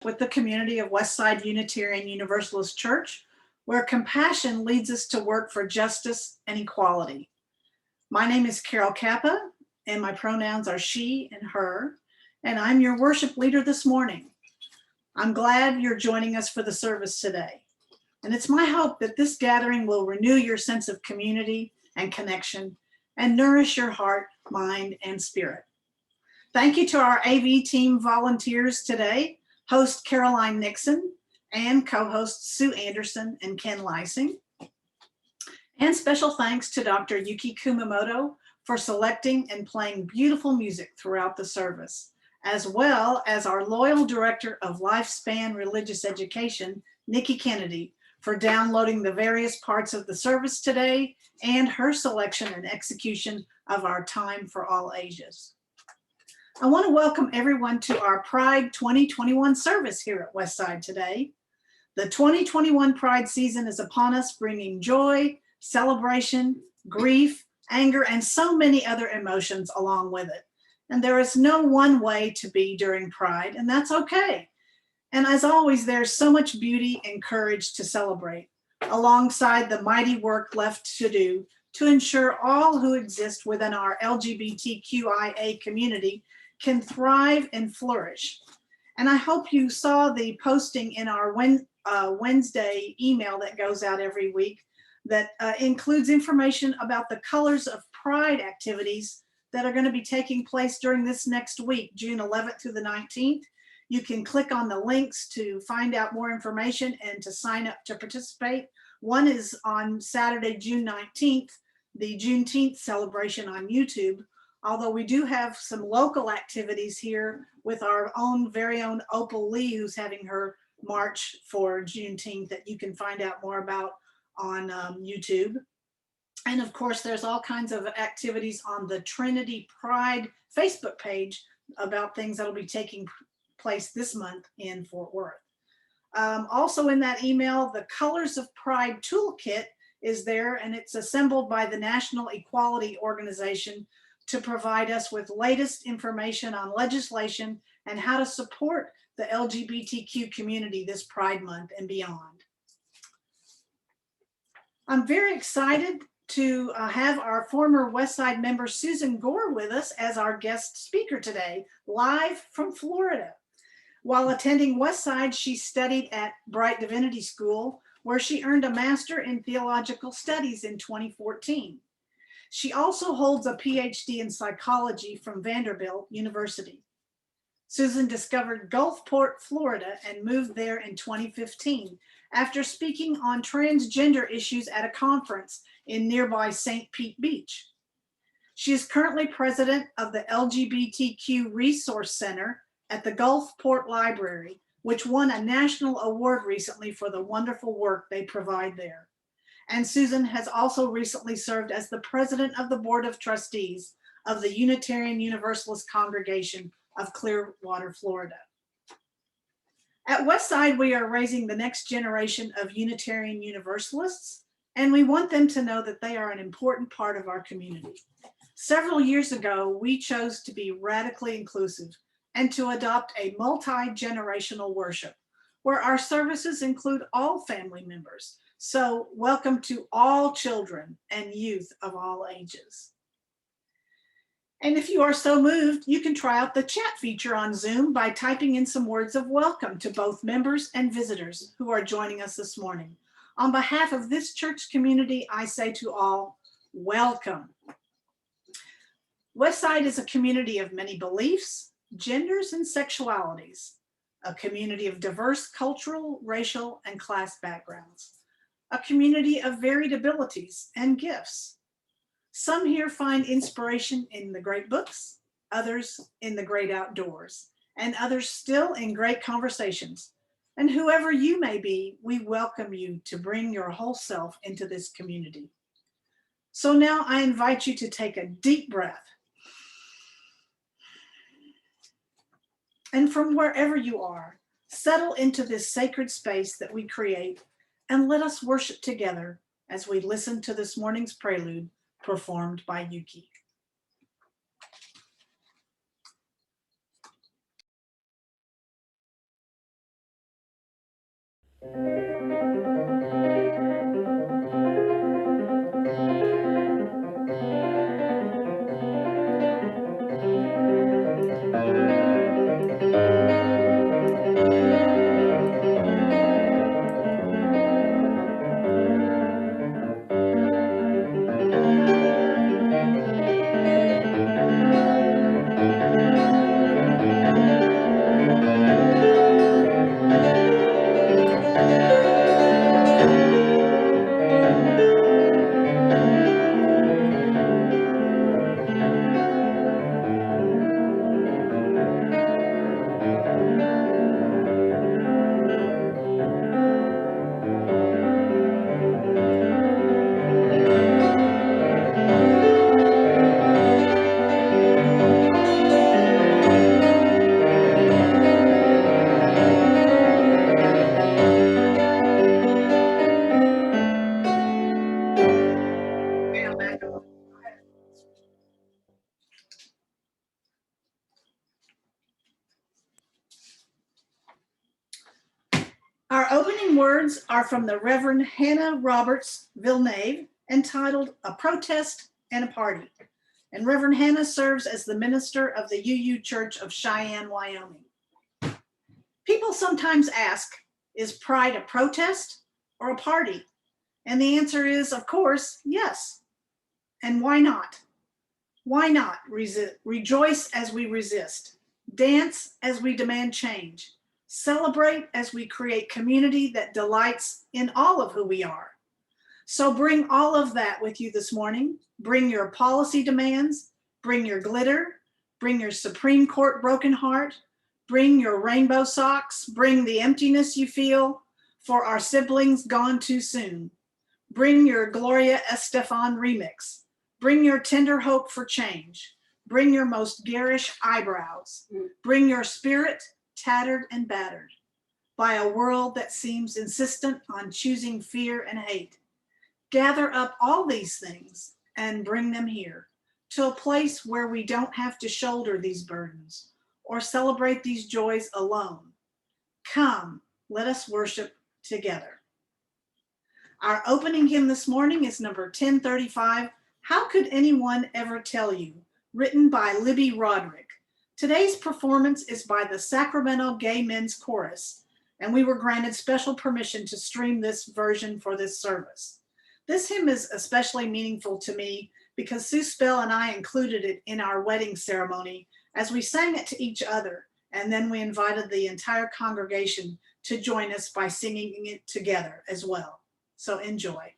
with the community of Westside Unitarian Universalist Church, where compassion leads us to work for justice and equality. My name is Carol Kappa, and my pronouns are she and her, and I'm your worship leader this morning. I'm glad you're joining us for the service today. And it's my hope that this gathering will renew your sense of community and connection and nourish your heart, mind, and spirit. Thank you to our AV team volunteers today, host Caroline Nixon and co-hosts Sue Anderson and Ken Lysing. And special thanks to Dr. Yuki Kumamoto for selecting and playing beautiful music throughout the service, as well as our loyal director of Lifespan Religious Education, Nikki Kennedy, for downloading the various parts of the service today and her selection and execution of our Time for All Ages. I want to welcome everyone to our Pride 2021 service here at Westside today. The 2021 Pride season is upon us, bringing joy, celebration, grief, anger, and so many other emotions along with it. And there is no one way to be during Pride, and that's okay. And as always, there's so much beauty and courage to celebrate, alongside the mighty work left to do to ensure all who exist within our LGBTQIA community can thrive and flourish. And I hope you saw the posting in our Wednesday email that goes out every week that includes information about the Colors of Pride activities that are going to be taking place during this next week, June 11th through the 19th. You can click on the links to find out more information and to sign up to participate. One is on Saturday, June 19th, the Juneteenth celebration on YouTube, although we do have some local activities here with our very own Opal Lee, who's having her march for Juneteenth that you can find out more about on YouTube. And of course, there's all kinds of activities on the Trinity Pride Facebook page about things that'll be taking place this month in Fort Worth. Also in that email, the Colors of Pride Toolkit is there, and it's assembled by the National Equality Organization to provide us with latest information on legislation and how to support the LGBTQ community this Pride Month and beyond. I'm very excited to have our former Westside member Susan Gore with us as our guest speaker today, live from Florida. While attending Westside, she studied at Bright Divinity School, where she earned a Master in Theological Studies in 2014. She also holds a PhD in psychology from Vanderbilt University. Susan discovered Gulfport, Florida, and moved there in 2015 after speaking on transgender issues at a conference in nearby St. Pete Beach. She is currently president of the LGBTQ Resource Center at the Gulfport Library, which won a national award recently for the wonderful work they provide there. And Susan has also recently served as the president of the Board of Trustees of the Unitarian Universalist Congregation of Clearwater, Florida. At Westside, we are raising the next generation of Unitarian Universalists, and we want them to know that they are an important part of our community. Several years ago, we chose to be radically inclusive and to adopt a multi-generational worship, where our services include all family members. So welcome to all children and youth of all ages. And if you are so moved, you can try out the chat feature on Zoom by typing in some words of welcome to both members and visitors who are joining us this morning. On behalf of this church community, I say to all, welcome. Westside is a community of many beliefs, genders, and sexualities, a community of diverse cultural, racial, and class backgrounds, a community of varied abilities and gifts. Some here find inspiration in the great books, others in the great outdoors, and others still in great conversations. And whoever you may be, we welcome you to bring your whole self into this community. So now I invite you to take a deep breath. And from wherever you are, settle into this sacred space that we create, and let us worship together as we listen to this morning's prelude performed by Yuki. Our opening words are from the Reverend Hannah Roberts Villeneuve, entitled A Protest and a Party. And Reverend Hannah serves as the minister of the UU Church of Cheyenne, Wyoming. People sometimes ask, is pride a protest or a party? And the answer is, of course, yes. And why not? Why not rejoice as we resist, dance as we demand change, celebrate as we create community that delights in all of who we are? So bring all of that with you this morning. Bring your policy demands, bring your glitter, bring your Supreme Court broken heart, bring your rainbow socks, bring the emptiness you feel for our siblings gone too soon. Bring your Gloria Estefan remix. Bring your tender hope for change. Bring your most garish eyebrows. Bring your spirit tattered and battered by a world that seems insistent on choosing fear and hate. Gather up all these things and bring them here to a place where we don't have to shoulder these burdens or celebrate these joys alone. Come, let us worship together. Our opening hymn this morning is number 1035, How Could Anyone Ever Tell You, written by Libby Roderick. Today's performance is by the Sacramento Gay Men's Chorus, and we were granted special permission to stream this version for this service. This hymn is especially meaningful to me because Sue Spell and I included it in our wedding ceremony as we sang it to each other, and then we invited the entire congregation to join us by singing it together as well. So enjoy.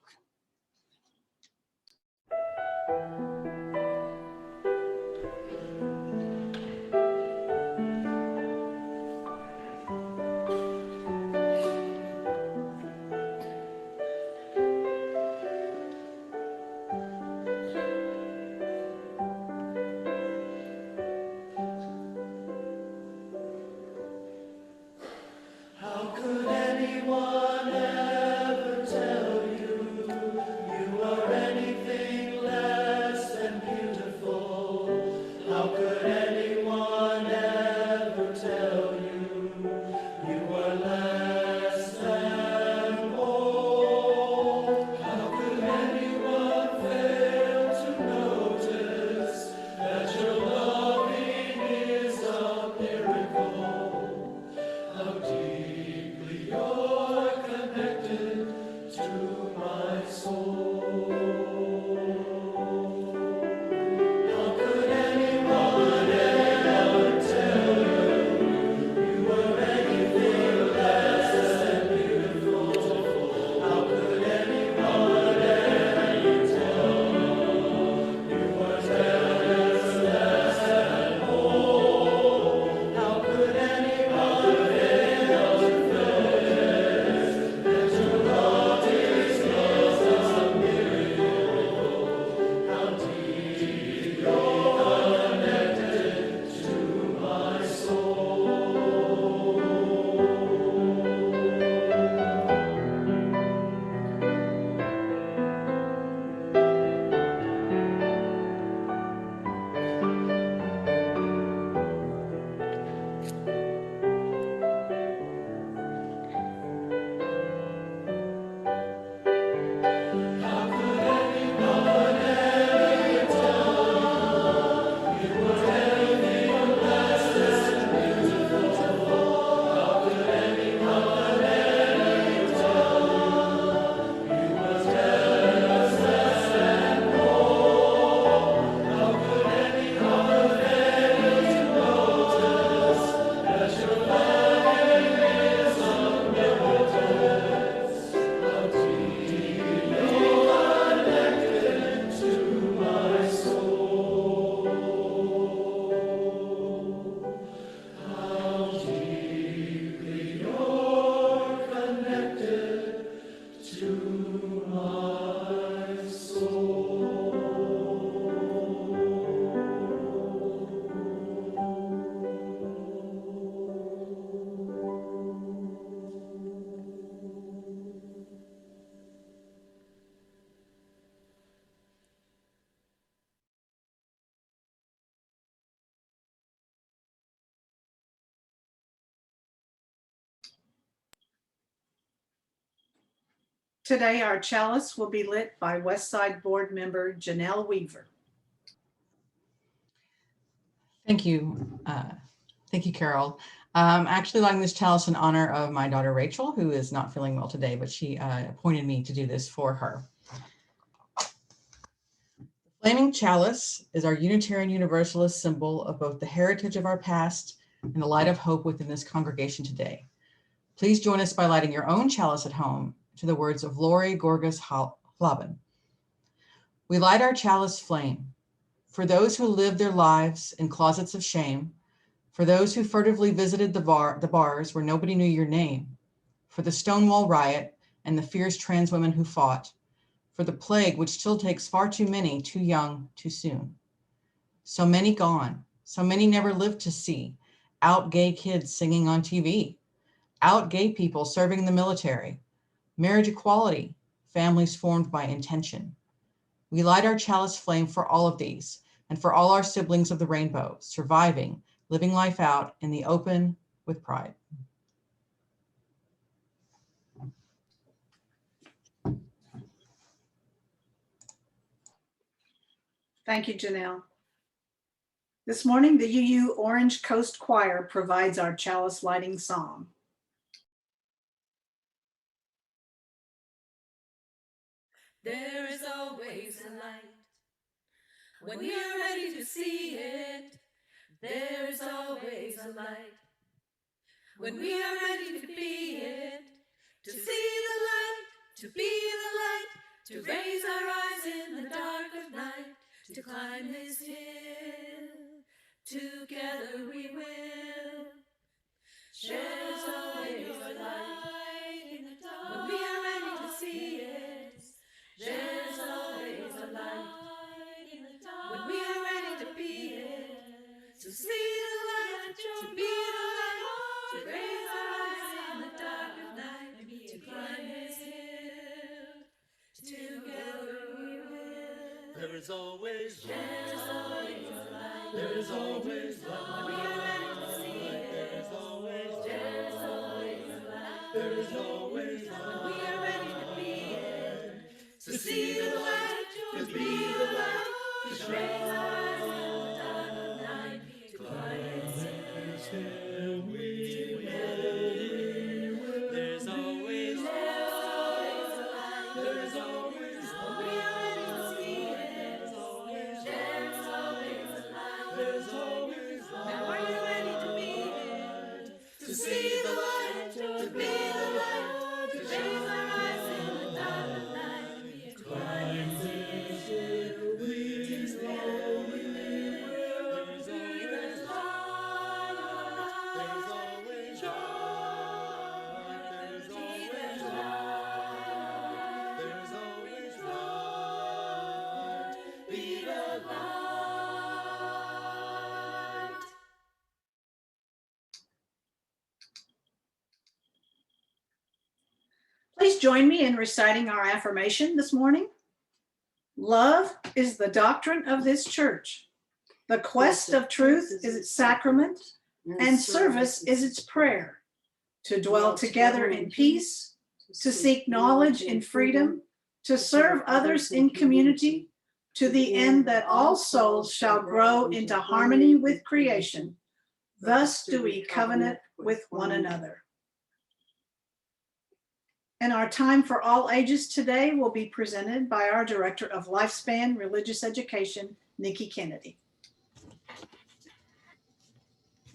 How could anyone ever tell you you are anything less than beautiful? How could anyone ever tell you you are less than whole? How could anyone fail to notice that your loving is a miracle? How deeply you're connected to my soul. How could anyone ever tell you you were anything less than beautiful? How could anyone ever tell you were less than whole? How could anyone fail to notice that your love is a miracle? Today, our chalice will be lit by Westside Board member Janelle Weaver. Thank you. Thank you, Carol. I'm actually lighting this chalice in honor of my daughter, Rachel, who is not feeling well today, but she appointed me to do this for her. The flaming chalice is our Unitarian Universalist symbol of both the heritage of our past and the light of hope within this congregation today. Please join us by lighting your own chalice at home to the words of Lori Gorgas Hlaben. We light our chalice flame for those who lived their lives in closets of shame, for those who furtively visited the bars where nobody knew your name, for the Stonewall riot and the fierce trans women who fought, for the plague which still takes far too many too young, too soon. So many gone, so many never lived to see, out gay kids singing on TV, out gay people serving in the military, marriage equality, families formed by intention. We light our chalice flame for all of these and for all our siblings of the rainbow, surviving, living life out in the open with pride. Thank you, Janelle. This morning, the UU Orange Coast Choir provides our chalice lighting song. There is always a light when we are ready to see it. There is always a light when we are ready to be it. To see the light, to be the light, to raise our eyes in the dark of night, to climb this hill. Together we will. There's always a light in the dark when we are ready to see it. There's always a light in the dark when we are ready to be it. To see the light, to be the light, to raise our eyes in the dark of night, to climb this hill. Together we will. There is always light. There's always a light. There is always light. When we are ready to see it. There is always light. There's always a light. There is always light. When we are ready to be it. To see the light, to be the light, to raise our eyes in the dark of night, to climb this hill. There's always light. There's always a light. There is always When we are ready to see it. There's always a light. There's always light. Now are you ready to be it? To see the light, to be the light, to raise our eyes in the dark of night, to climb this hill. Together we will be the light. There's always light. There's always light. There's always light. Be the light. Please join me in reciting our affirmation this morning. Love is the doctrine of this church. The quest of truth is its sacrament, and service is its prayer. To dwell together in peace, to seek knowledge in freedom, to serve others in community, to the end that all souls shall grow into harmony with creation. Thus do we covenant with one another. And our time for all ages today will be presented by our Director of Lifespan Religious Education, Nikki Kennedy.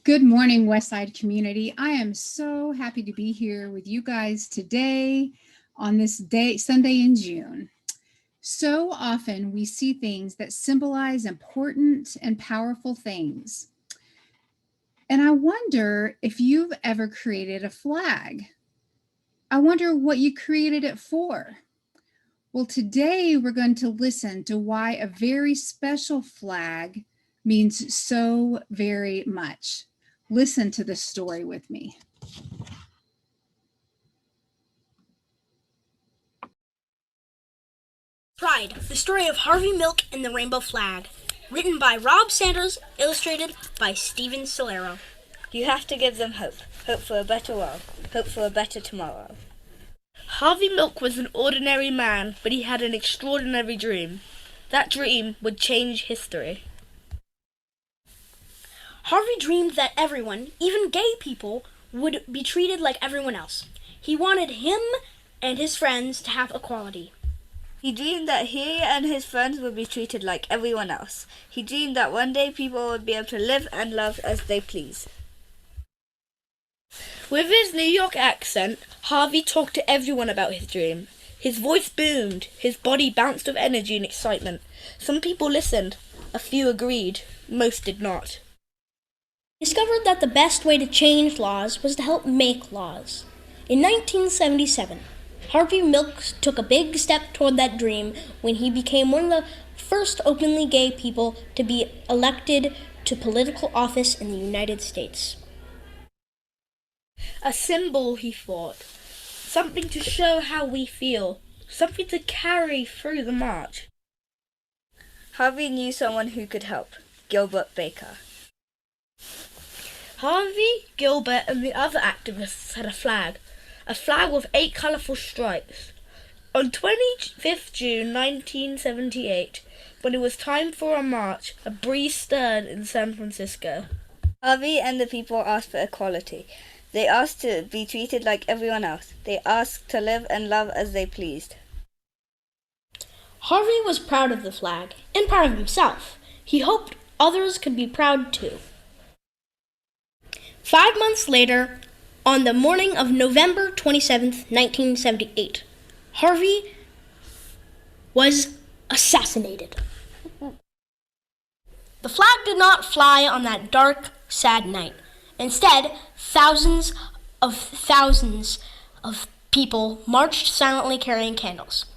Good morning, Westside community. I am so happy to be here with you guys today on this day, Sunday in June. So often we see things that symbolize important and powerful things. And I wonder if you've ever created a flag. I wonder what you created it for. Well, today we're going to listen to why a very special flag means so very much. Listen to this story with me. Pride, the story of Harvey Milk and the Rainbow Flag. Written by Rob Sanders, illustrated by Steven Solero. You have to give them hope. Hope for a better world. Hope for a better tomorrow. Harvey Milk was an ordinary man, but he had an extraordinary dream. That dream would change history. Harvey dreamed that everyone, even gay people, would be treated like everyone else. He wanted him and his friends to have equality. He dreamed that he and his friends would be treated like everyone else. He dreamed that one day people would be able to live and love as they please. With his New York accent, Harvey talked to everyone about his dream. His voice boomed, his body bounced with energy and excitement. Some people listened, a few agreed, most did not. He discovered that the best way to change laws was to help make laws. In 1977, Harvey Milk took a big step toward that dream when he became one of the first openly gay people to be elected to political office in the United States. A symbol, he thought, something to show how we feel, something to carry through the march. Harvey knew someone who could help, Gilbert Baker. Harvey, Gilbert, and the other activists had a flag with 8 colourful stripes. On 25th June 1978, when it was time for a march, a breeze stirred in San Francisco. Harvey and the people asked for equality. They asked to be treated like everyone else. They asked to live and love as they pleased. Harvey was proud of the flag, and proud of himself. He hoped others could be proud too. 5 months later, on the morning of November 27th, 1978, Harvey was assassinated. The flag did not fly on that dark, sad night. Instead, thousands of people marched silently carrying candles.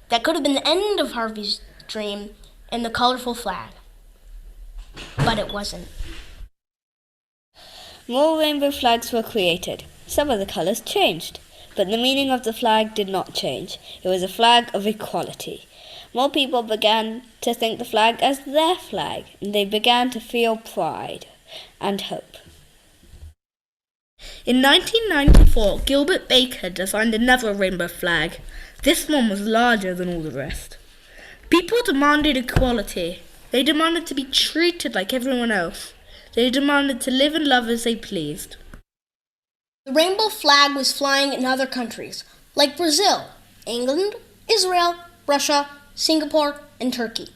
That could have been the end of Harvey's dream and the colorful flag. But it wasn't. More rainbow flags were created. Some of the colors changed, but the meaning of the flag did not change. It was a flag of equality. More people began to think the flag as their flag, and they began to feel pride and hope. In 1994, Gilbert Baker designed another rainbow flag. This one was larger than all the rest. People demanded equality. They demanded to be treated like everyone else. They demanded to live and love as they pleased. The rainbow flag was flying in other countries, like Brazil, England, Israel, Russia, Singapore, and Turkey.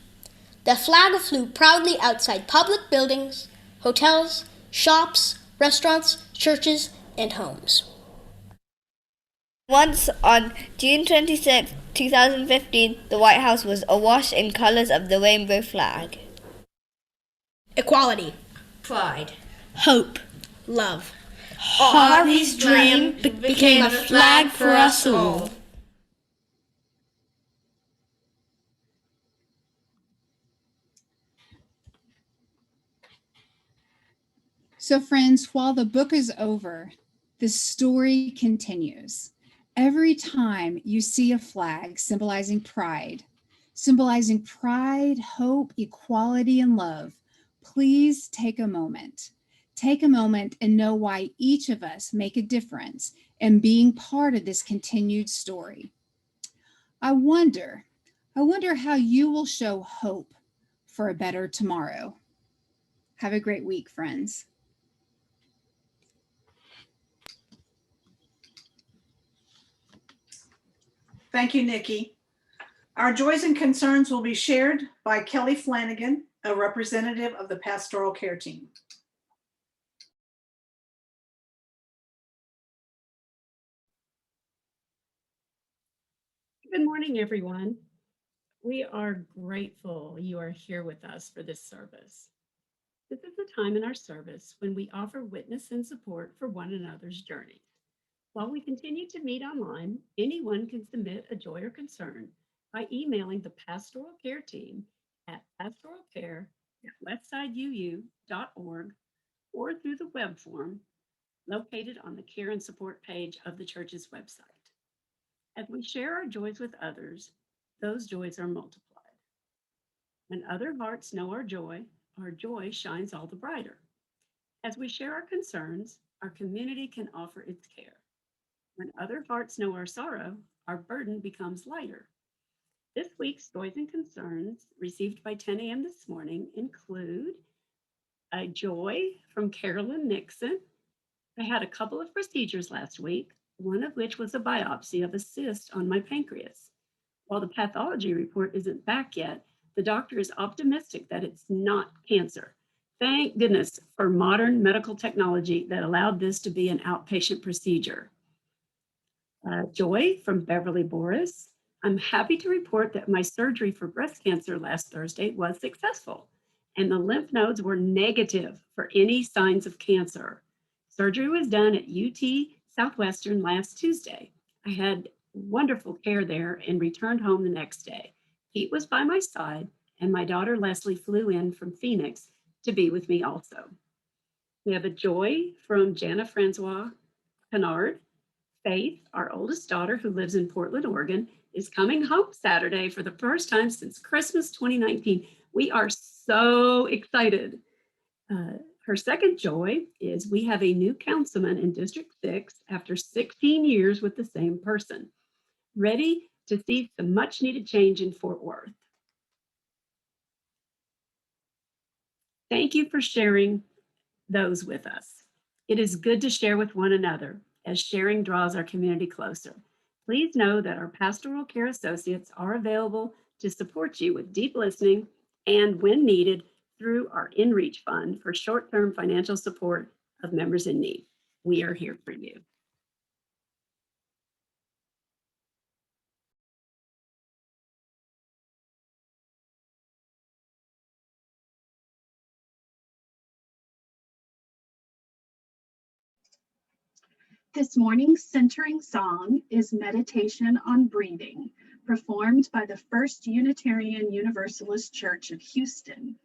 The flag flew proudly outside public buildings, hotels, shops, restaurants, churches, and homes. Once on June 26, 2015, the White House was awash in colors of the rainbow flag. Equality, Pride. hope, love. Harvey's dream became a flag for us all. So, friends, while the book is over, the story continues. Every time you see a flag symbolizing pride, hope, equality, and love, please take a moment. Take a moment and know why each of us make a difference in being part of this continued story. I wonder how you will show hope for a better tomorrow. Have a great week, friends. Thank you, Nikki. Our joys and concerns will be shared by Kelly Flanagan, a representative of the pastoral care team. Good morning, everyone. We are grateful you are here with us for this service. This is a time in our service when we offer witness and support for one another's journeys. While we continue to meet online, anyone can submit a joy or concern by emailing the pastoral care team at pastoralcare@westsideu.org or through the web form located on the Care and Support page of the church's website. As we share our joys with others, those joys are multiplied. When other hearts know our joy shines all the brighter. As we share our concerns, our community can offer its care. When other hearts know our sorrow, our burden becomes lighter. This week's joys and concerns received by 10 a.m. this morning include a joy from Carolyn Nixon. I had a couple of procedures last week, one of which was a biopsy of a cyst on my pancreas. While the pathology report isn't back yet, the doctor is optimistic that it's not cancer. Thank goodness for modern medical technology that allowed this to be an outpatient procedure. Joy from Beverly Boris. I'm happy to report that my surgery for breast cancer last Thursday was successful, and the lymph nodes were negative for any signs of cancer. Surgery was done at UT Southwestern last Tuesday. I had wonderful care there and returned home the next day. Pete was by my side, and my daughter Leslie flew in from Phoenix to be with me also. We have a joy from Jana Francois Kennard. Faith, our oldest daughter who lives in Portland, Oregon, is coming home Saturday for the first time since Christmas 2019. We are so excited. Her second joy is we have a new councilman in District 6 after 16 years with the same person, ready to see some much needed change in Fort Worth. Thank you for sharing those with us. It is good to share with one another, as sharing draws our community closer. Please know that our pastoral care associates are available to support you with deep listening and, when needed, through our InReach Fund for short-term financial support of members in need. We are here for you. This morning's centering song is Meditation on Breathing, performed by the First Unitarian Universalist Church of Houston.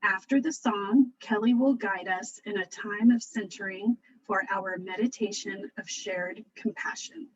After the song, Kelly will guide us in a time of centering for our meditation of shared compassion.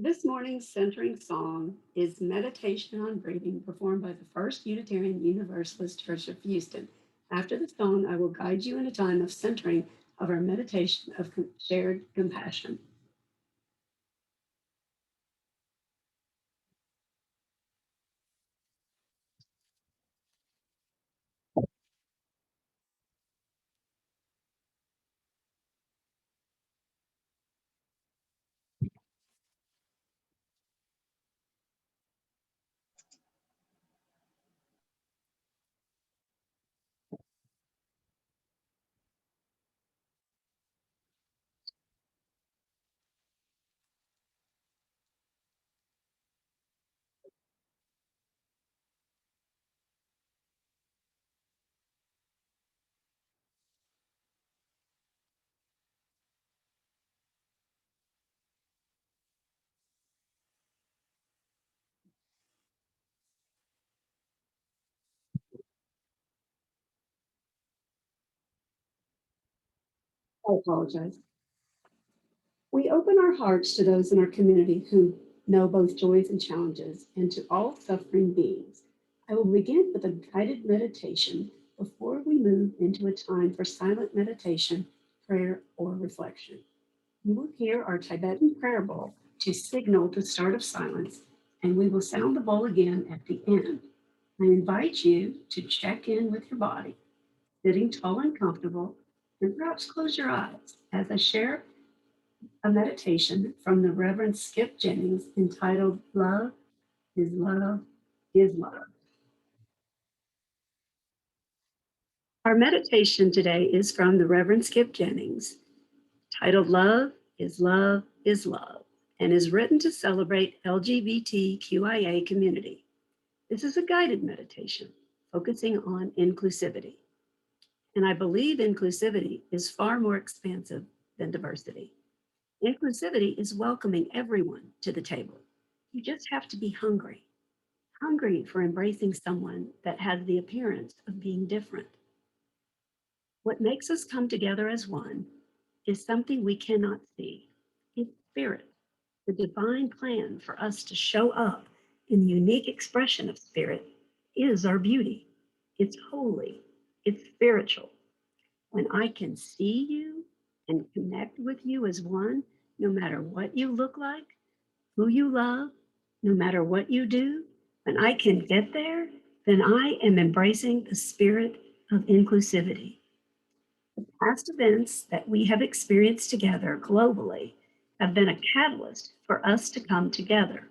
This morning's centering song is Meditation on Breathing, performed by the First Unitarian Universalist Church of Houston. After the song, I will guide you in a time of centering of our meditation of shared compassion. I apologize. We open our hearts to those in our community who know both joys and challenges, and to all suffering beings. I will begin with a guided meditation before we move into a time for silent meditation, prayer, or reflection. You will hear our Tibetan prayer bowl to signal the start of silence, and we will sound the bowl again at the end. I invite you to check in with your body, sitting tall and comfortable, and perhaps close your eyes as I share a meditation from the Reverend Skip Jennings entitled Love is Love is Love. Our meditation today is from the Reverend Skip Jennings, titled Love is Love is Love, and is written to celebrate LGBTQIA community. This is a guided meditation focusing on inclusivity. And I believe inclusivity is far more expansive than diversity. Inclusivity is welcoming everyone to the table. You just have to be hungry for embracing someone that has the appearance of being different. What makes us come together as one is something we cannot see. It's spirit, the divine plan for us to show up in the unique expression of spirit is our beauty. It's holy, it's spiritual. When I can see you and connect with you as one, no matter what you look like, who you love, no matter what you do, when I can get there, then I am embracing the spirit of inclusivity. The past events that we have experienced together globally have been a catalyst for us to come together,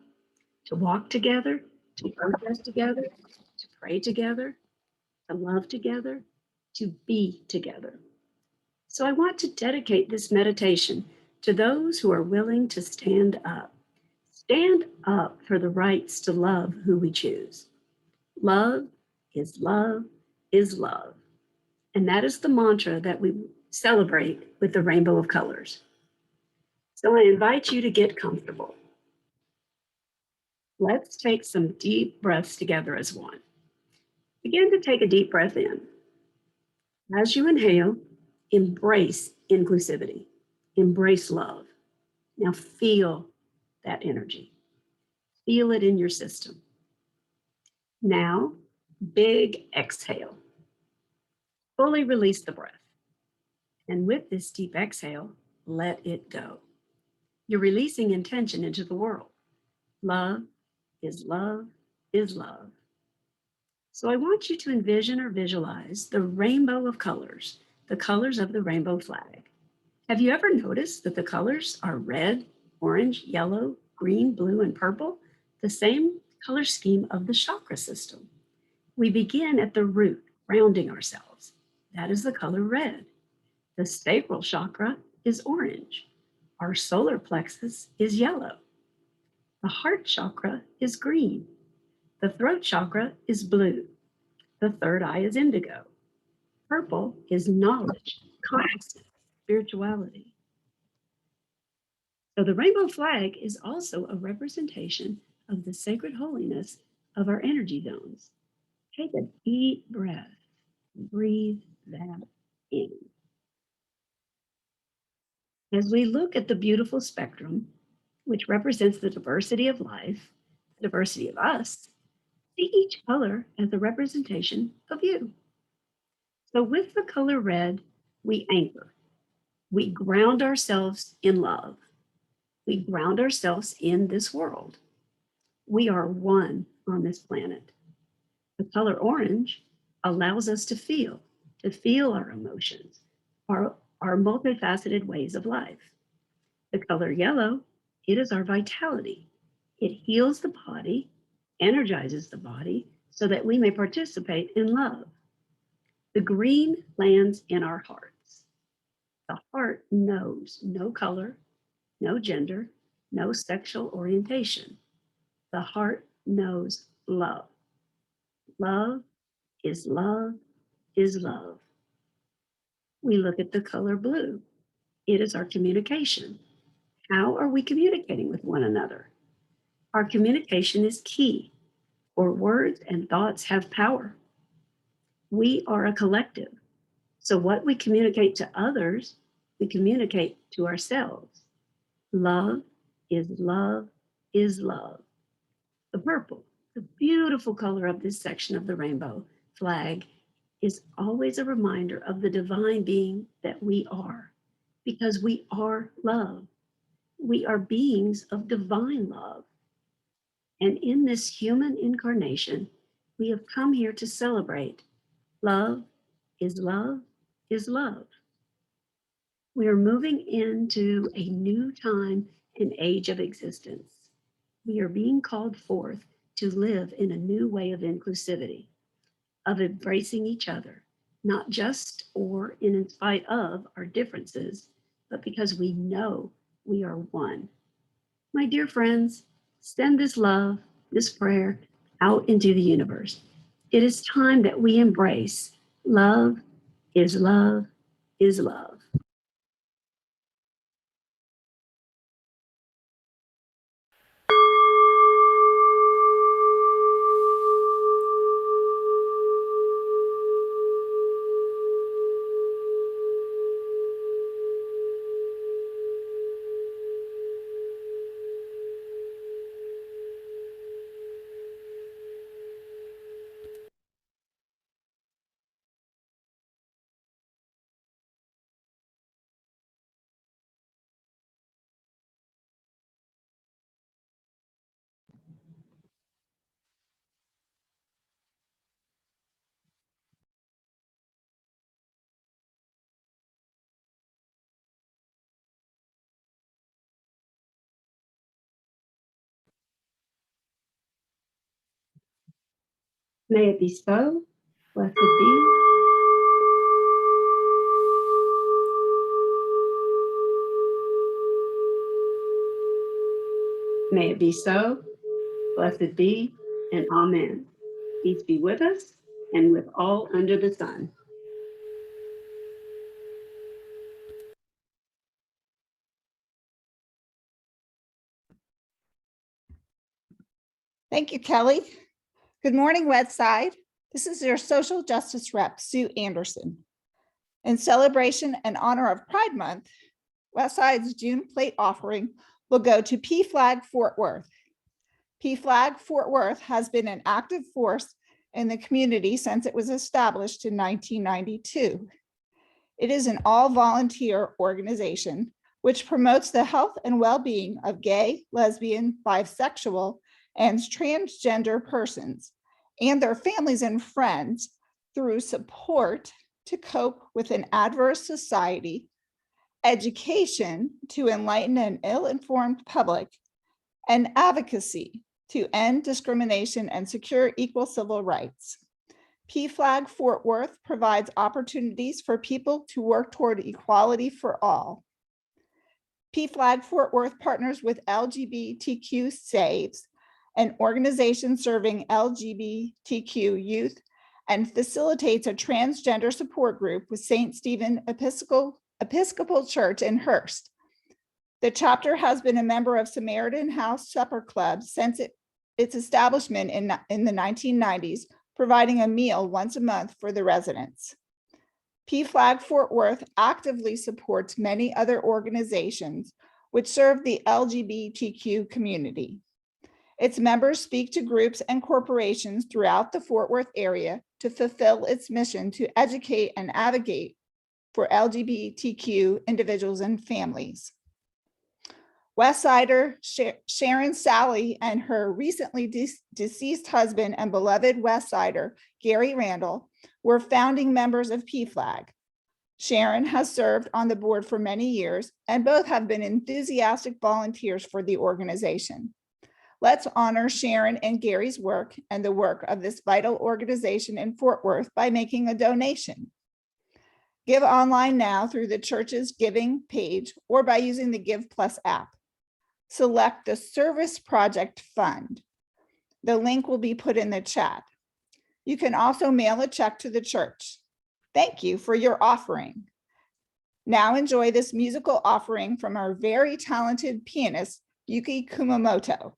to walk together, to protest together, to pray together, to love together, to be together. So I want to dedicate this meditation to those who are willing to stand up. Stand up for the rights to love who we choose. Love is love is love. And that is the mantra that we celebrate with the rainbow of colors. So I invite you to get comfortable. Let's take some deep breaths together as one. Begin to take a deep breath in. As you inhale, embrace inclusivity, embrace love. Now feel that energy. Feel it in your system. Now, big exhale. Fully release the breath. And with this deep exhale, let it go. You're releasing intention into the world. Love is love is love. So I want you to envision or visualize the rainbow of colors, the colors of the rainbow flag. Have you ever noticed that the colors are red, orange, yellow, green, blue, and purple? The same color scheme of the chakra system. We begin at the root, grounding ourselves. That is the color red. The sacral chakra is orange. Our solar plexus is yellow. The heart chakra is green. The throat chakra is blue. The third eye is indigo. Purple is knowledge, consciousness, spirituality. So the rainbow flag is also a representation of the sacred holiness of our energy zones. Take a deep breath. Breathe that in. As we look at the beautiful spectrum, which represents the diversity of life, the diversity of us, see each color as a representation of you. So with the color red, we anchor. We ground ourselves in love. We ground ourselves in this world. We are one on this planet. The color orange allows us to feel our emotions, our multifaceted ways of life. The color yellow, it is our vitality. It heals the body, energizes the body so that we may participate in love. The green lands in our hearts. The heart knows no color, no gender, no sexual orientation. The heart knows love. Love is love is love. We look at the color blue. It is our communication. How are we communicating with one another? Our communication is key, for words and thoughts have power. We are a collective. So what we communicate to others, we communicate to ourselves. Love is love is love. The purple, the beautiful color of this section of the rainbow flag, is always a reminder of the divine being that we are, because we are love. We are beings of divine love. And in this human incarnation, we have come here to celebrate love is love is love. We are moving into a new time and age of existence. We are being called forth to live in a new way of inclusivity, of embracing each other, not just or in spite of our differences, but because we know we are one. My dear friends, send this love, this prayer out into the universe. It is time that we embrace love is love is love. May it be so. Blessed be. May it be so. Blessed be, and amen. Peace be with us and with all under the sun. Thank you, Kelly. Good morning, Westside. This is your social justice rep, Sue Anderson. In celebration and honor of Pride Month, Westside's June plate offering will go to PFLAG Fort Worth. PFLAG Fort Worth has been an active force in the community since it was established in 1992. It is an all-volunteer organization which promotes the health and well-being of gay, lesbian, bisexual, and transgender persons and their families and friends through support to cope with an adverse society, education to enlighten an ill-informed public, and advocacy to end discrimination and secure equal civil rights. PFLAG Fort Worth provides opportunities for people to work toward equality for all. PFLAG Fort Worth partners with LGBTQ Saves, an organization serving LGBTQ youth, and facilitates a transgender support group with St. Stephen Episcopal Church in Hearst. The chapter has been a member of Samaritan House Supper Club since its establishment in the 1990s, providing a meal once a month for the residents. PFLAG Fort Worth actively supports many other organizations which serve the LGBTQ community. Its members speak to groups and corporations throughout the Fort Worth area to fulfill its mission to educate and advocate for LGBTQ individuals and families. Westsider Sharon Sally and her recently deceased husband and beloved Westsider, Gary Randall, were founding members of PFLAG. Sharon has served on the board for many years, and both have been enthusiastic volunteers for the organization. Let's honor Sharon and Gary's work and the work of this vital organization in Fort Worth by making a donation. Give online now through the church's giving page or by using the Give Plus app. Select the Service Project Fund. The link will be put in the chat. You can also mail a check to the church. Thank you for your offering. Now enjoy this musical offering from our very talented pianist, Yuki Kumamoto.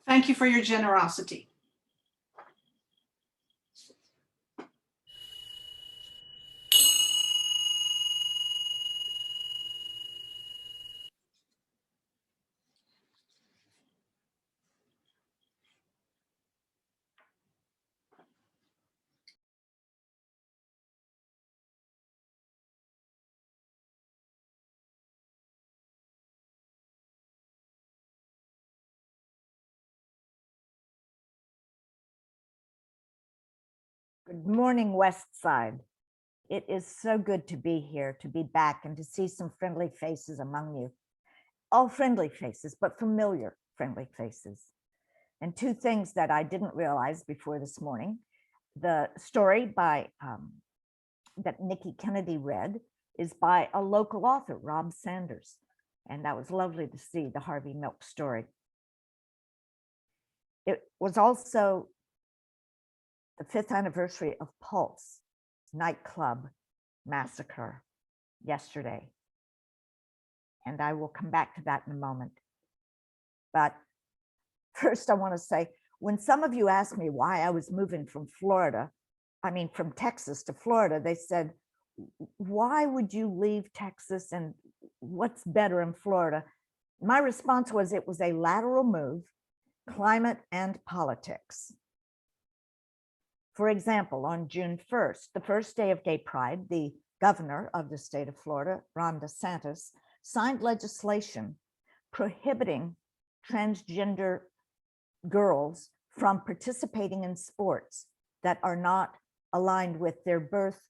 Thank you for your generosity. Good morning, West Side. It is so good to be here, to be back, and to see some friendly faces among you. All friendly faces, but familiar friendly faces. And two things that I didn't realize before this morning. The story by that Nikki Kennedy read is by a local author, Rob Sanders. And that was lovely to see, the Harvey Milk story. It was also the 5th anniversary of Pulse nightclub massacre yesterday. And I will come back to that in a moment. But first I want to say, when some of you asked me why I was moving from from Texas to Florida, they said, why would you leave Texas and what's better in Florida? My response was, it was a lateral move, climate and politics. For example, on June 1st, the first day of Gay Pride, the governor of the state of Florida, Ron DeSantis, signed legislation prohibiting transgender girls from participating in sports that are not aligned with their birth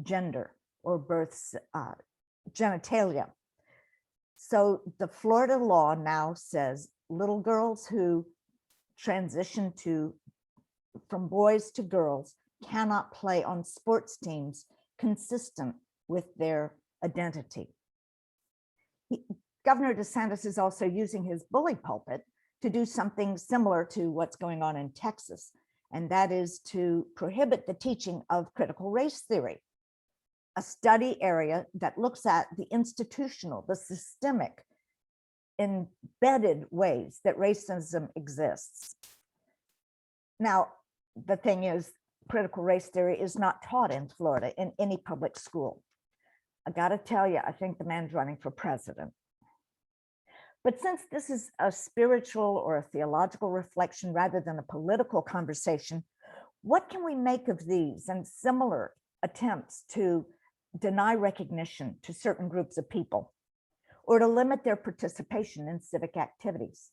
gender or birth genitalia. So the Florida law now says little girls who transition from boys to girls cannot play on sports teams consistent with their identity. Governor DeSantis is also using his bully pulpit to do something similar to what's going on in Texas, and that is to prohibit the teaching of critical race theory, a study area that looks at the institutional, the systemic, embedded ways that racism exists. Now, the thing is, critical race theory is not taught in Florida in any public school. I got to tell you, I think the man's running for president. But since this is a spiritual or a theological reflection rather than a political conversation, what can we make of these and similar attempts to deny recognition to certain groups of people or to limit their participation in civic activities?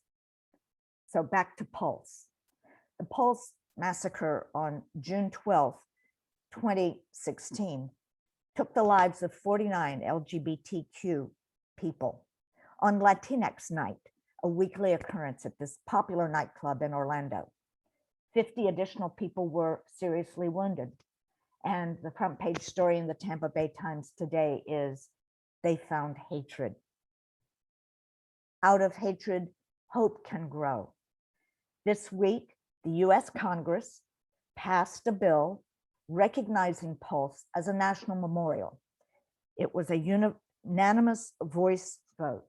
So back to Pulse. The Pulse massacre on June 12th, 2016, took the lives of 49 LGBTQ people on Latinx Night, a weekly occurrence at this popular nightclub in Orlando. 50 additional people were seriously wounded. And the front page story in the Tampa Bay Times today is they found hatred. Out of hatred, hope can grow. This week, the US Congress passed a bill recognizing Pulse as a national memorial. It was a unanimous voice vote,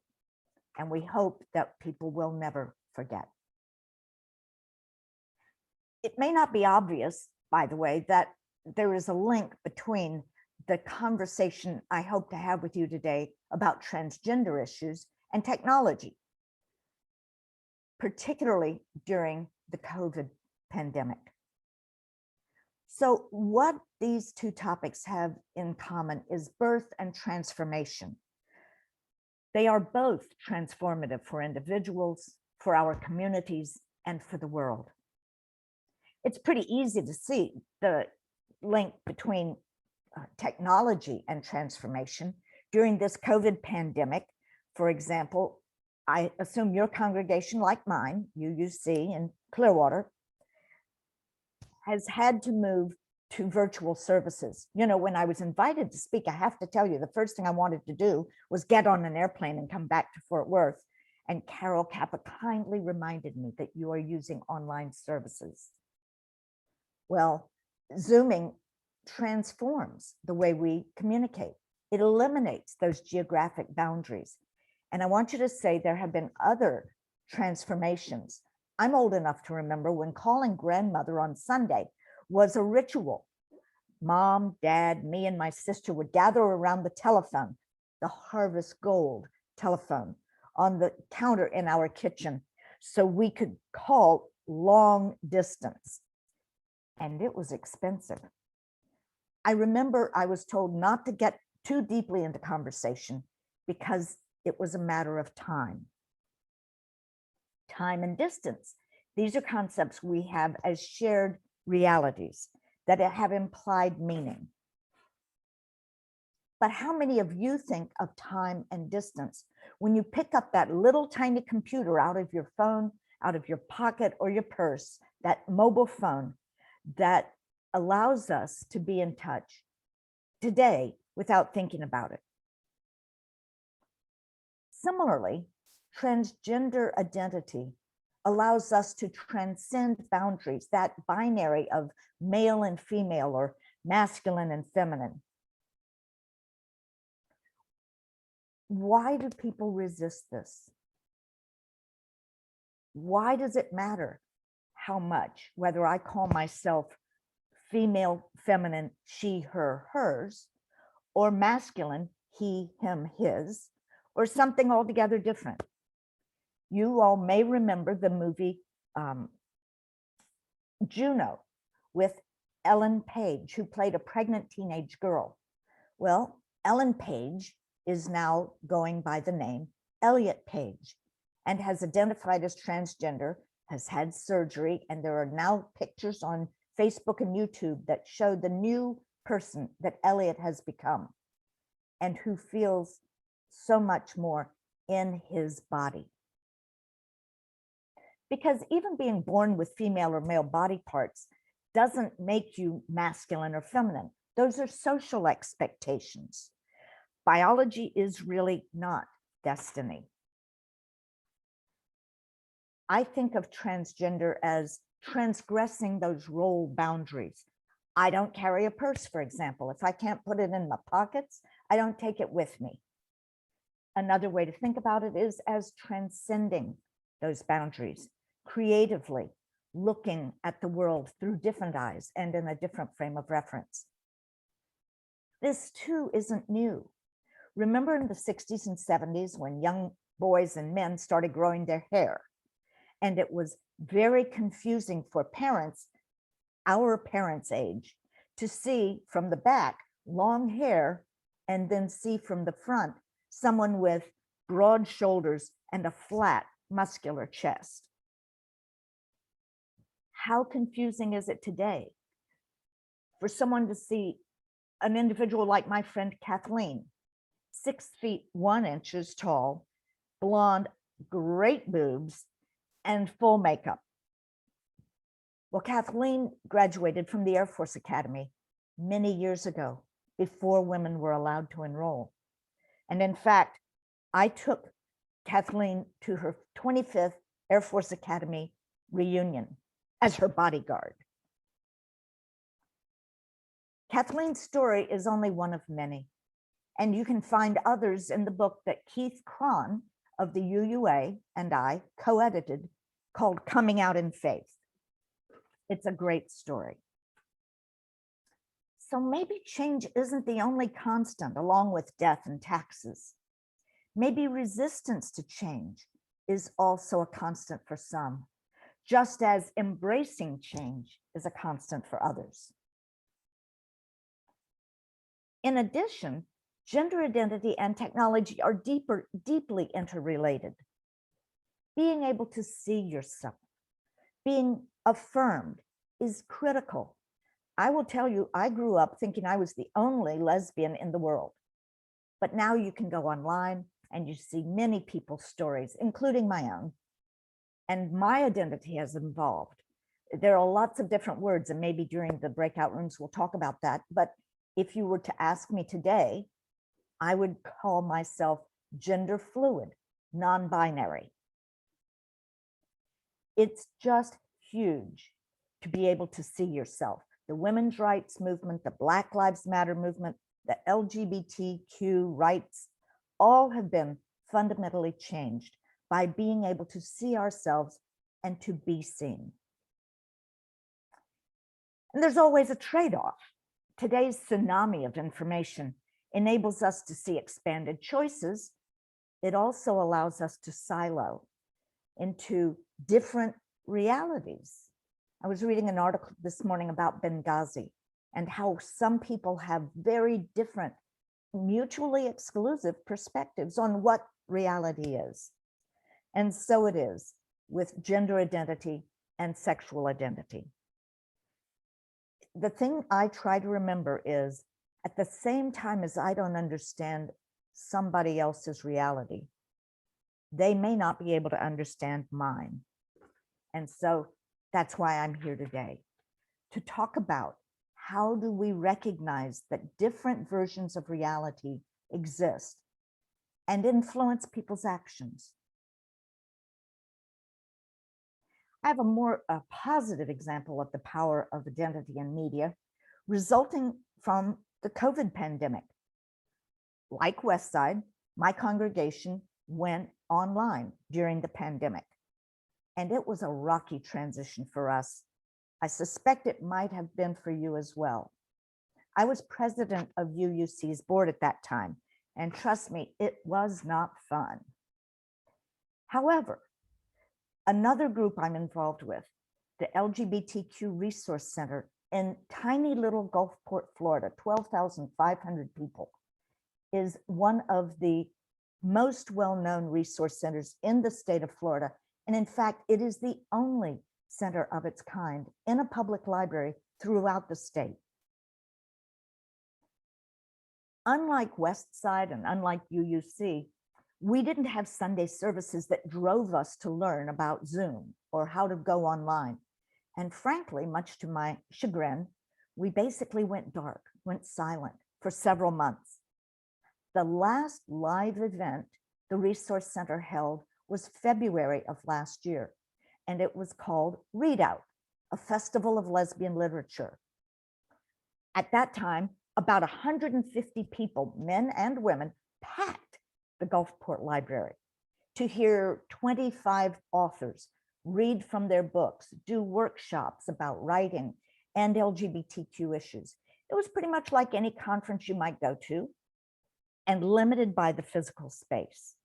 and we hope that people will never forget. It may not be obvious, by the way, that there is a link between the conversation I hope to have with you today about transgender issues and technology, particularly during the COVID pandemic. So what these two topics have in common is birth and transformation. They are both transformative for individuals, for our communities, and for the world. It's pretty easy to see the link between technology and transformation during this COVID pandemic. For example, I assume your congregation, like mine, UUC in Clearwater, has had to move to virtual services. You know, when I was invited to speak, I have to tell you, the first thing I wanted to do was get on an airplane and come back to Fort Worth. And Carol Kappa kindly reminded me that you are using online services. Well, Zooming transforms the way we communicate. It eliminates those geographic boundaries. And I want you to say there have been other transformations. I'm old enough to remember when calling grandmother on Sunday was a ritual. Mom, dad, me, and my sister would gather around the telephone, the Harvest Gold telephone, on the counter in our kitchen so we could call long distance. And it was expensive. I remember I was told not to get too deeply into conversation because it was a matter of time. Time and distance. These are concepts we have as shared realities that have implied meaning. But how many of you think of time and distance when you pick up that little tiny computer out of your phone, out of your pocket or your purse, that mobile phone that allows us to be in touch today without thinking about it? Similarly, transgender identity allows us to transcend boundaries, that binary of male and female or masculine and feminine. Why do people resist this? Why does it matter how much, whether I call myself female, feminine, she, her, hers, or masculine, he, him, his, or something altogether different? You all may remember the movie Juno with Ellen Page, who played a pregnant teenage girl. Well, Ellen Page is now going by the name Elliot Page and has identified as transgender, has had surgery, and there are now pictures on Facebook and YouTube that show the new person that Elliot has become and who feels so much more in his body. Because even being born with female or male body parts doesn't make you masculine or feminine. Those are social expectations. Biology is really not destiny. I think of transgender as transgressing those role boundaries. I don't carry a purse, for example. If I can't put it in my pockets, I don't take it with me. Another way to think about it is as transcending those boundaries, creatively looking at the world through different eyes and in a different frame of reference. This too isn't new. Remember in the 60s and 70s when young boys and men started growing their hair? And it was very confusing for parents, our parents' age, to see from the back long hair and then see from the front someone with broad shoulders and a flat muscular chest. How confusing is it today for someone to see an individual like my friend Kathleen, 6'1" tall, blonde, great boobs, and full makeup? Well, Kathleen graduated from the Air Force Academy many years ago, before women were allowed to enroll. And in fact, I took Kathleen to her 25th Air Force Academy reunion as her bodyguard. Kathleen's story is only one of many, and you can find others in the book that Keith Cron of the UUA and I co-edited, called Coming Out in Faith. It's a great story. So maybe change isn't the only constant, along with death and taxes. Maybe resistance to change is also a constant for some, just as embracing change is a constant for others. In addition, gender identity and technology are deeply interrelated. Being able to see yourself, being affirmed, is critical. I will tell you, I grew up thinking I was the only lesbian in the world. But now you can go online and you see many people's stories, including my own. And my identity has evolved. There are lots of different words, and maybe during the breakout rooms, we'll talk about that. But if you were to ask me today, I would call myself gender fluid, non-binary. It's just huge to be able to see yourself. The women's rights movement, the Black Lives Matter movement, the LGBTQ rights, all have been fundamentally changed by being able to see ourselves and to be seen. And there's always a trade-off. Today's tsunami of information enables us to see expanded choices. It also allows us to silo into different realities. I was reading an article this morning about Benghazi and how some people have very different, mutually exclusive perspectives on what reality is. And so it is with gender identity and sexual identity. The thing I try to remember is, at the same time as I don't understand somebody else's reality, they may not be able to understand mine. And so that's why I'm here today, to talk about how do we recognize that different versions of reality exist and influence people's actions. I have a more positive example of the power of identity in media resulting from the COVID pandemic. Like Westside, my congregation went online during the pandemic, and it was a rocky transition for us. I suspect it might have been for you as well. I was president of WUUC's board at that time, and trust me, it was not fun. However, another group I'm involved with, the LGBTQ Resource Center in tiny little Gulfport, Florida, 12,500 people, is one of the most well-known resource centers in the state of Florida. And in fact, it is the only center of its kind in a public library throughout the state. Unlike Westside and unlike WUUC, we didn't have Sunday services that drove us to learn about Zoom or how to go online. And frankly, much to my chagrin, we basically went dark, went silent for several months. The last live event the Resource Center held was February of last year, and it was called Readout, a festival of lesbian literature. At that time, about 150 people, men and women, packed the Gulfport Library to hear 25 authors read from their books, do workshops about writing and LGBTQ issues. It was pretty much like any conference you might go to. and limited by the physical space.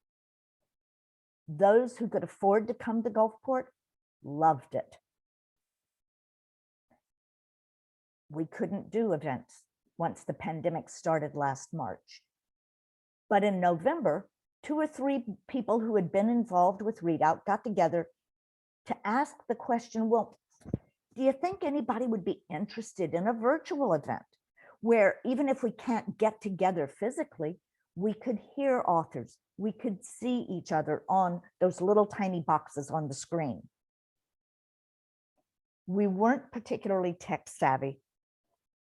Those who could afford to come to Gulfport loved it. We couldn't do events once the pandemic started last March. But in November, 2 or 3 people who had been involved with Readout got together to ask the question, well, do you think anybody would be interested in a virtual event where even if we can't get together physically, we could hear authors, we could see each other on those little tiny boxes on the screen. We weren't particularly tech savvy.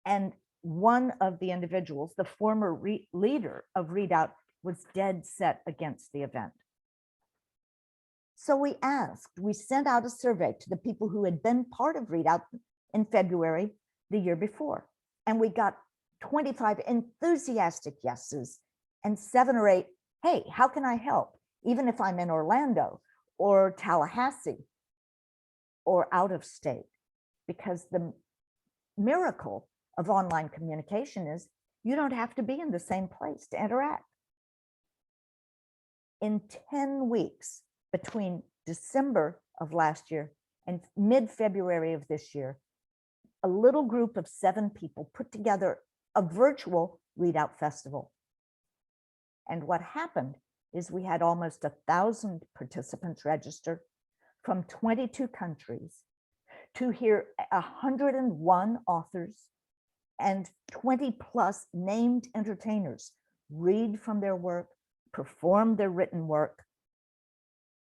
And one of the individuals, the former leader of Readout, was dead set against the event. So we sent out a survey to the people who had been part of Readout in February the year before. And we got 25 enthusiastic yeses and 7 or 8, hey, how can I help? Even if I'm in Orlando or Tallahassee or out of state. Because the miracle of online communication is you don't have to be in the same place to interact. In 10 weeks, between December of last year and mid-February of this year, a little group of 7 people put together a virtual Readout festival. And what happened is we had almost 1,000 participants register from 22 countries to hear 101 authors and 20 plus named entertainers read from their work, perform their written work,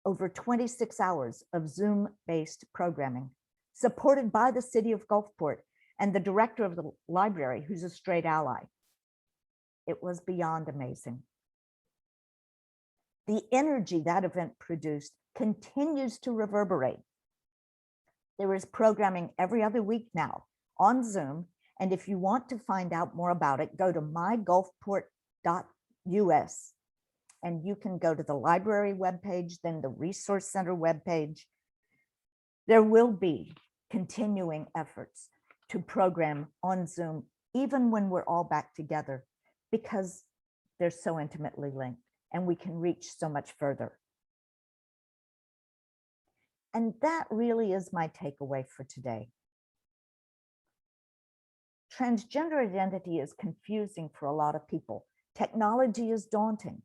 over 26 hours of Zoom-based programming, supported by the city of Gulfport and the director of the library, who's a straight ally. It was beyond amazing. The energy that event produced continues to reverberate. There is programming every other week now on Zoom. And if you want to find out more about it, go to mygulfport.us. And you can go to the library webpage, then the Resource Center webpage. There will be continuing efforts to program on Zoom, even when we're all back together, because they're so intimately linked and we can reach so much further. And that really is my takeaway for today. Transgender identity is confusing for a lot of people. Technology is daunting,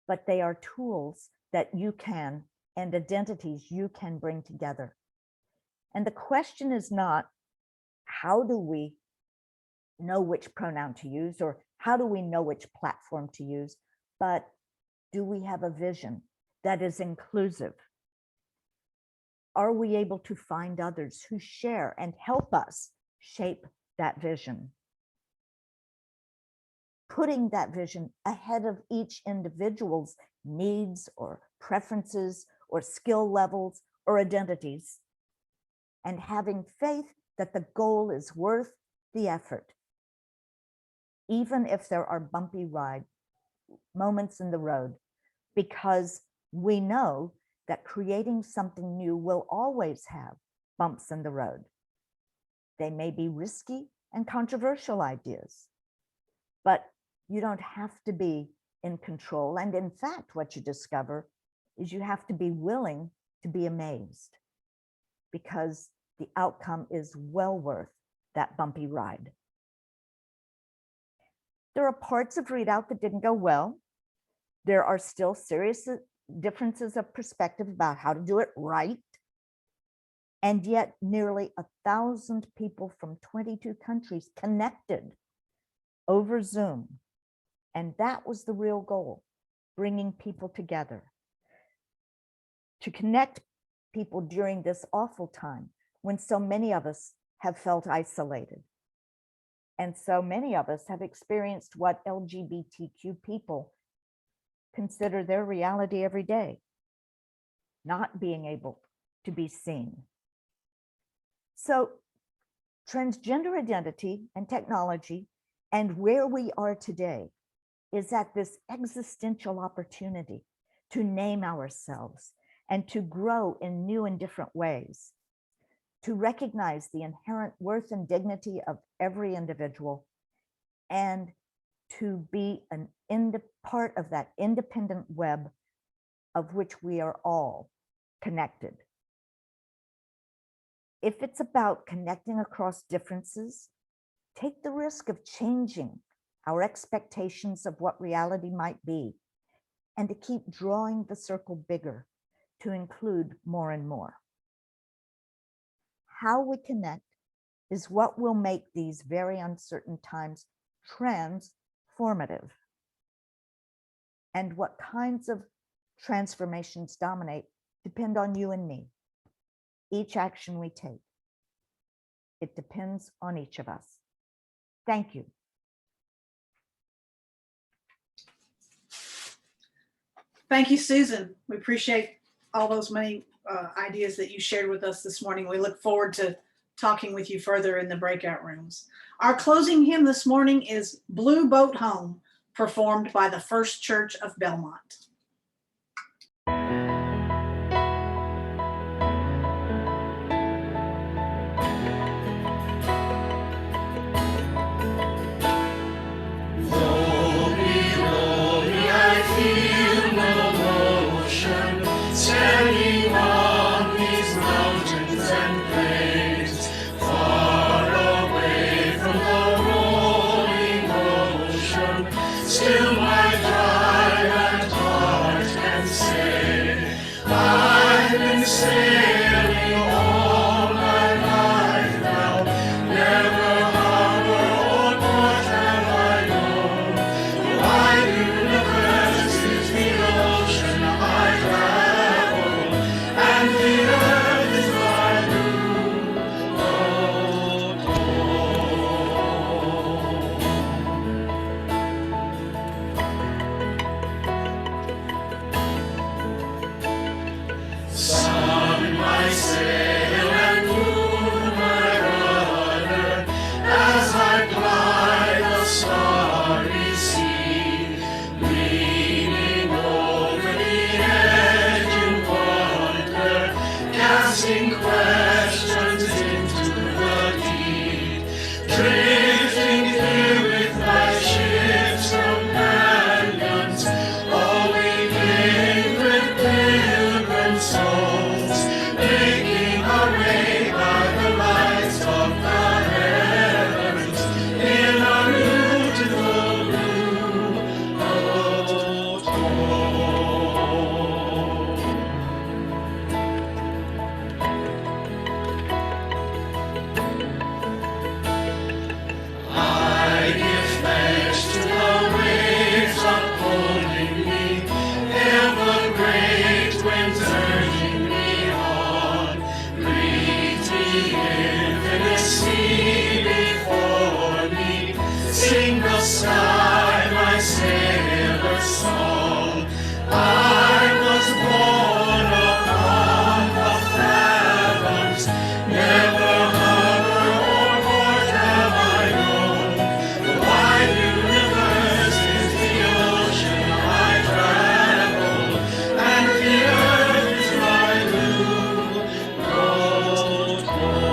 but they are tools that you can, and identities you can bring together. And the question is not, how do we know which pronoun to use, or how do we know which platform to use, but do we have a vision that is inclusive? Are we able to find others who share and help us shape that vision? Putting that vision ahead of each individual's needs or preferences or skill levels or identities, and having faith that the goal is worth the effort, even if there are bumpy ride moments in the road, because we know that creating something new will always have bumps in the road. They may be risky and controversial ideas, but you don't have to be in control. And in fact, what you discover is you have to be willing to be amazed, because the outcome is well worth that bumpy ride. There are parts of Readout that didn't go well. There are still serious differences of perspective about how to do it right. And yet nearly 1,000 people from 22 countries connected over Zoom. And that was the real goal, bringing people together. To connect people during this awful time when so many of us have felt isolated. And so many of us have experienced what LGBTQ people consider their reality every day, not being able to be seen. So transgender identity and technology and where we are today is at this existential opportunity to name ourselves and to grow in new and different ways, to recognize the inherent worth and dignity of every individual, and to be part of that independent web of which we are all connected. If it's about connecting across differences, take the risk of changing our expectations of what reality might be, and to keep drawing the circle bigger to include more and more. How we connect is what will make these very uncertain times transformative. And what kinds of transformations dominate depend on you and me. Each action we take, it depends on each of us. Thank you. Thank you, Susan. We appreciate all those many ideas that you shared with us this morning. We look forward to talking with you further in the breakout rooms. Our closing hymn this morning is Blue Boat Home, performed by the First Church of Belmont. Standing on these mountains and plains, far away from the rolling ocean, still my pride and heart can say, I've been sailing all my life now, never harbor or port have I known. The wide universe is the ocean I travel, and the earth is my blue boat home. Sun my sail and moon my rudder, as I ply the starry sea, leaning over the edge in wonder, casting questions into the deep, drifting here with my ship's companions, all we kindred pilgrim souls, making our way by the lights of the heavens, in our beautiful blue boat home. I give thanks to the waves upholding me, ever great winds urging me on. Greet the infinite sea before me, sing the sky my sailor's song. I was born upon the fathoms, never harbor or port have I known. The wide universe is the ocean I travel, and the earth is my blue boat home.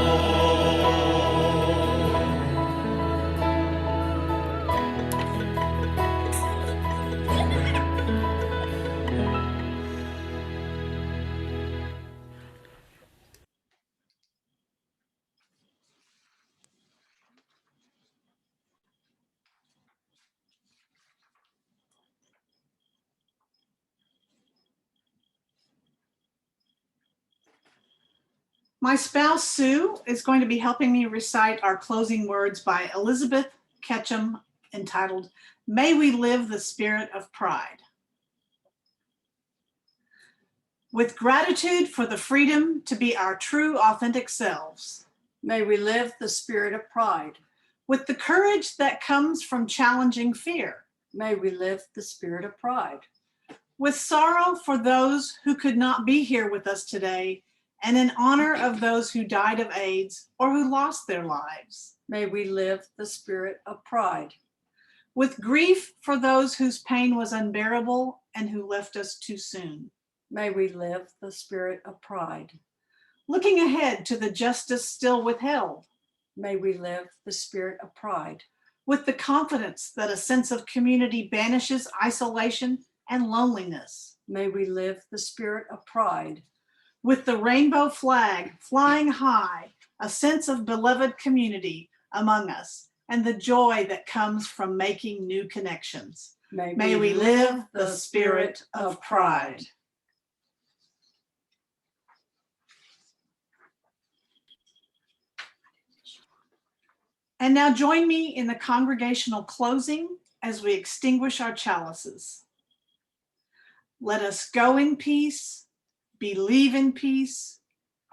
My spouse, Sue, is going to be helping me recite our closing words by Elizabeth Ketchum, entitled, May We Live the Spirit of Pride. With gratitude for the freedom to be our true, authentic selves. May we live the spirit of pride. With the courage that comes from challenging fear. May we live the spirit of pride. With sorrow for those who could not be here with us today, and in honor of those who died of AIDS or who lost their lives. May we live the spirit of pride. With grief for those whose pain was unbearable and who left us too soon. May we live the spirit of pride. Looking ahead to the justice still withheld. May we live the spirit of pride. with the confidence that a sense of community banishes isolation and loneliness. May we live the spirit of pride. With the rainbow flag flying high, a sense of beloved community among us, and the joy that comes from making new connections. May we live the spirit of pride. And now join me in the congregational closing as we extinguish our chalices. Let us go in peace, believe in peace,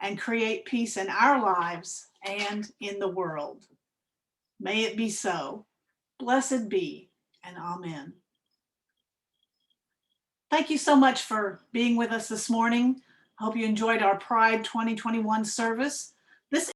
and create peace in our lives and in the world. May it be so. Blessed be, and amen. Thank you so much for being with us this morning. I hope you enjoyed our Pride 2021 service.